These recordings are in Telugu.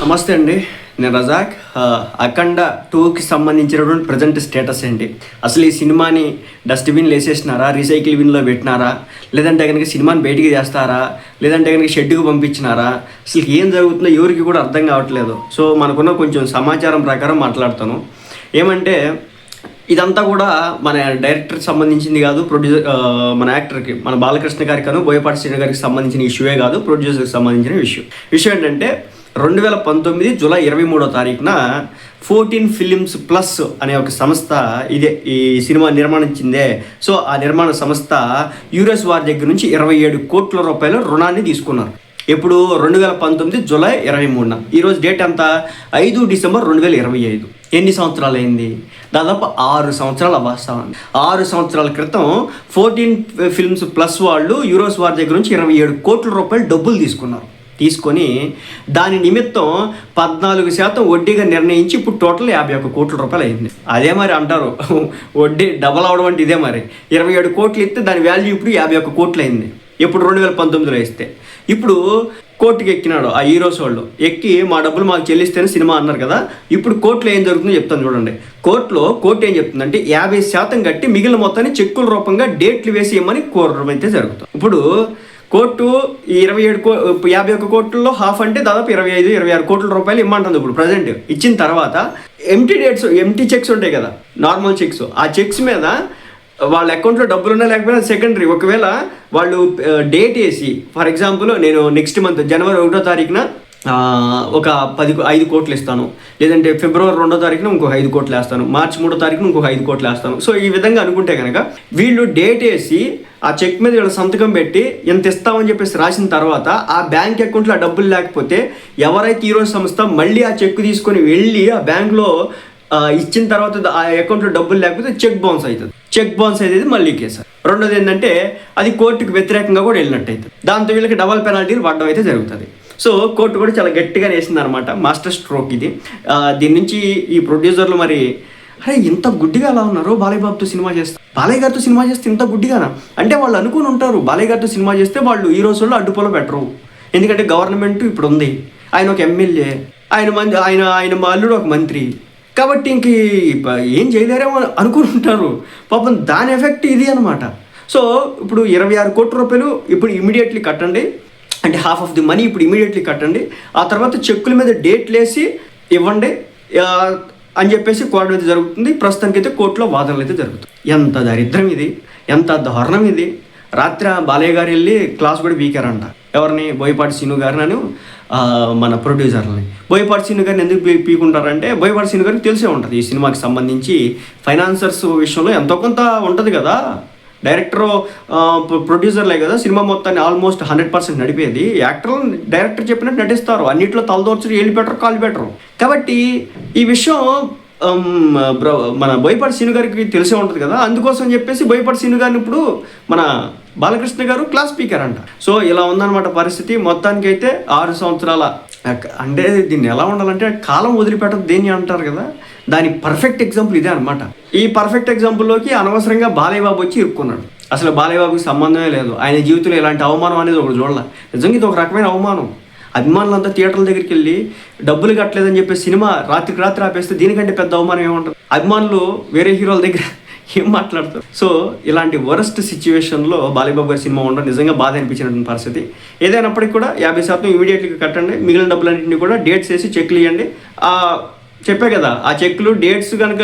నమస్తే అండి, నేను రజాక్. అఖండ 2కి సంబంధించినటువంటి ప్రజెంట్ స్టేటస్ ఏంటి? అసలు ఈ సినిమాని డస్ట్బిన్లు వేసేసినారా, రీసైకిల్ బిన్లో పెట్టినారా, లేదంటే కనుక సినిమాని బయటికి చేస్తారా, లేదంటే కనుక షెడ్యూకి పంపించినారా, అసలు ఏం జరుగుతుందో ఎవరికి కూడా అర్థం కావట్లేదు. సో మనకున్న కొంచెం సమాచారం ప్రకారం మాట్లాడతాను. ఏమంటే ఇదంతా కూడా మన డైరెక్టర్కి సంబంధించింది కాదు, మన యాక్టర్కి, మన బాలకృష్ణ గారికి కాను బోయపాటి శ్రీను గారికి సంబంధించిన ఇష్యూవే కాదు, ప్రొడ్యూసర్కి సంబంధించిన విషయం ఏంటంటే 2019 జూలై 23వ తారీఖున 14 ఫిలిమ్స్ ప్లస్ అనే ఒక సంస్థ ఈ సినిమా నిర్మాణించిందే. సో ఆ నిర్మాణ సంస్థ యుఎస్ వారి దగ్గర నుంచి 27 కోట్ల రూపాయల రుణాన్ని తీసుకున్నారు. ఎప్పుడు? 2019 జూలై 23న. ఈరోజు డేట్ ఎంత? 5 డిసెంబర్ 2025. ఎన్ని సంవత్సరాలు అయింది? దాదాపు 6 సంవత్సరాలు అవ్వస్తామండి. 6 సంవత్సరాల క్రితం 14 ఫిల్మ్స్ ప్లస్ వాళ్ళు యుఎస్ వారి దగ్గర నుంచి 27 కోట్ల రూపాయలు డబ్బులు తీసుకొని దాని నిమిత్తం 14% వడ్డీగా నిర్ణయించి ఇప్పుడు టోటల్ 51 కోట్ల రూపాయలు అయింది. అదే మరి అంటారు, వడ్డీ డబల్ అవడం అంటే ఇదే మరి. 27 కోట్లు ఇస్తే దాని వాల్యూ ఇప్పుడు 51 కోట్లు అయింది. ఎప్పుడు? 2019లో ఇస్తే. ఇప్పుడు కోర్టుకి ఎక్కినాడు ఆ హీరోస్ వాళ్ళు. ఎక్కి మా డబ్బులు మాకు చెల్లిస్తేనే సినిమా అన్నారు కదా. ఇప్పుడు కోర్టులో ఏం జరుగుతుందో చెప్తాను చూడండి. కోర్టు ఏం చెప్తుందంటే 50% కట్టి మిగిలిన మొత్తాన్ని చెక్కుల రూపంగా డేట్లు వేసి ఇవ్వమని కోరడం అయితే జరుగుతుంది. ఇప్పుడు కోర్టు ఈ 51 కోట్లలో హాఫ్ అంటే దాదాపు 25-26 కోట్ల రూపాయలు ఇమ్మంటుంది. ఇప్పుడు ప్రజెంట్ ఇచ్చిన తర్వాత ఎంటీ చెక్స్ ఉంటాయి కదా, నార్మల్ చెక్స్. ఆ చెక్స్ మీద వాళ్ళ అకౌంట్లో డబ్బులు ఉన్నా లేకపోయినా సెకండరీ. ఒకవేళ వాళ్ళు డేట్ వేసి, ఫర్ ఎగ్జాంపుల్ నేను నెక్స్ట్ మంత్ జనవరి 1వ తారీఖున ఒక 5 కోట్లు ఇస్తాను, లేదంటే ఫిబ్రవరి 2వ తారీఖున ఇంకొక 5 కోట్లు వేస్తాను, మార్చి 3వ తారీఖున ఇంకొక 5 కోట్లు వేస్తాను. సో ఈ విధంగా అనుకుంటే కనుక వీళ్ళు డేట్ వేసి ఆ చెక్ మీద వీళ్ళ సంతకం పెట్టి ఎంత ఇస్తామని చెప్పేసి రాసిన తర్వాత ఆ బ్యాంక్ అకౌంట్లో ఆ డబ్బులు లేకపోతే ఎవరైతే ఈరోజు సంస్థ మళ్ళీ ఆ చెక్ తీసుకొని వెళ్ళి ఆ బ్యాంక్లో ఇచ్చిన తర్వాత ఆ అకౌంట్లో డబ్బులు లేకపోతే చెక్ బౌన్స్ అవుతుంది. చెక్ బౌన్స్ అయితే మళ్ళీ కేసు. రెండోది ఏంటంటే అది కోర్టుకు వ్యతిరేకంగా కూడా వెళ్ళినట్టు అవుతుంది. దాంతో వీళ్ళకి డబల్ పెనాల్టీలు పడడం అయితే జరుగుతుంది. సో కోర్టు కూడా చాలా గట్టిగా వేసింది అనమాట. మాస్టర్ స్ట్రోక్ ఇది. దీని నుంచి ఈ ప్రొడ్యూసర్లు మరి అరే ఇంత గుడ్డిగా అలా ఉన్నారు, బాలయ్య గారితో సినిమా చేస్తే ఇంత గుడ్డిగానా అంటే వాళ్ళు అనుకుని ఉంటారు. బాలయ్య గారితో సినిమా చేస్తే వాళ్ళు ఈ రోజుల్లో అడ్డుపోలో పెట్టరు. ఎందుకంటే గవర్నమెంట్ ఇప్పుడు ఉంది, ఆయన ఒక ఎమ్మెల్యే, ఆయన మా అల్లుడు ఒక మంత్రి, కాబట్టి ఇంక ఏం చేయలేరేమో అనుకుని ఉంటారు. పాపం దాని ఎఫెక్ట్ ఇది అనమాట. సో ఇప్పుడు 26 కోట్ల రూపాయలు ఇప్పుడు ఇమీడియట్లీ కట్టండి, అంటే హాఫ్ ఆఫ్ ది మనీ ఇప్పుడు ఇమీడియట్లీ కట్టండి, ఆ తర్వాత చెక్కుల మీద డేట్లు వేసి ఇవ్వండి అని చెప్పేసి కోరడం అయితే జరుగుతుంది. ప్రస్తుతానికి అయితే కోర్టులో వాదనలు అయితే జరుగుతుంది. ఎంత దరిద్రం ఇది, ఎంత దారుణం ఇది. రాత్రి బాలయ్య గారు వెళ్ళి క్లాస్ కూడా పీకారంట. ఎవరిని? బోయపాటి శ్రీను గారిని, మన ప్రొడ్యూసర్ని. బోయపాటి శ్రీను గారిని ఎందుకు పీకుంటారంటే బోయపాటి శ్రీను గారికి తెలిసే ఉంటుంది ఈ సినిమాకి సంబంధించి ఫైనాన్సర్స్ విషయంలో ఎంతో కొంత ఉంటుంది కదా. డైరెక్టర్ ప్రొడ్యూసర్లే కదా సినిమా మొత్తాన్ని ఆల్మోస్ట్ 100% నడిపేది. యాక్టర్లు డైరెక్టర్ చెప్పినట్టు నటిస్తారు, అన్నింటిలో తలదోర్చరు, ఏళ్ళు పెట్టరు, కాళ్ళు పెట్టరు. కాబట్టి ఈ విషయం మన బోయపాటి శ్రీను గారికి తెలిసే ఉంటుంది కదా. అందుకోసం చెప్పేసి బోయపాటి శ్రీను గారిని ఇప్పుడు మన బాలకృష్ణ గారు క్లాస్ స్పీకర్ అంట. సో ఇలా ఉందన్నమాట పరిస్థితి. మొత్తానికి అయితే 6 సంవత్సరాల అంటే దీన్ని ఎలా ఉండాలంటే కాలం వదిలిపెట్టదు దేన్ని అంటారు కదా, దాని పర్ఫెక్ట్ ఎగ్జాంపుల్ ఇదే అనమాట. ఈ పర్ఫెక్ట్ ఎగ్జాంపుల్లోకి అనవసరంగా బాలయ్య బాబు వచ్చి ఇరుక్కున్నాడు. అసలు బాలయ్య బాబుకి సంబంధమే లేదు. ఆయన జీవితంలో ఇలాంటి అవమానం అనేది ఒకటి చూడాలి. నిజంగా ఇది ఒక రకమైన అవమానం. అభిమానులంతా థియేటర్ల దగ్గరికి వెళ్ళి డబ్బులు కట్టలేదని చెప్పి సినిమా రాత్రికి రాత్రి ఆపేస్తే దీనికంటే పెద్ద అవమానం ఏముంటుంది? అభిమానులు వేరే హీరోల దగ్గర ఏం మాట్లాడతారు? సో ఇలాంటి వరస్ట్ సిచ్యువేషన్లో బాలయ్య బాబు గారి సినిమా ఉండడం నిజంగా బాధ అనిపించినటువంటి పరిస్థితి. ఏదైనప్పటికీ కూడా 50% ఇమీడియట్గా కట్టండి, మిగిలిన డబ్బులన్నింటినీ కూడా డేట్స్ వేసి చెక్లు ఇవ్వండి. చెప్పే కదా ఆ చెక్లు డేట్స్ కనుక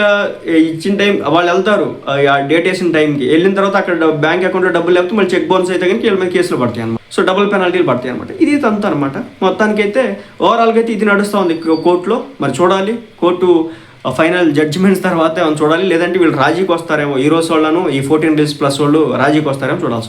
ఇచ్చిన టైం వాళ్ళు వెళ్తారు, ఆ డేట్ వేసిన టైంకి వెళ్ళిన తర్వాత అక్కడ బ్యాంక్ అకౌంట్లో డబ్బులు లేకపోతే మళ్ళీ చెక్ బౌన్స్ అయితే కనుక వీళ్ళ మీద కేసులు పడతాయి అనమాట. సో డబుల్ పెనాల్టీలు పడతాయి అనమాట. ఇది అంతా అనమాట. మొత్తానికి అయితే ఓవరాల్గా అయితే ఇది నడుస్తూ ఉంది కోర్టులో. మరి చూడాలి, కోర్టు ఫైనల్ జడ్జిమెంట్స్ తర్వాత ఏమైనా చూడాలి, లేదంటే వీళ్ళు రాజీకి వస్తారేమో, ఈ రోజు వాళ్ళను ఈ 14 డేస్ ప్లస్ వాళ్ళు రాజీకి వస్తారేమో చూడాల్సి ఉంది.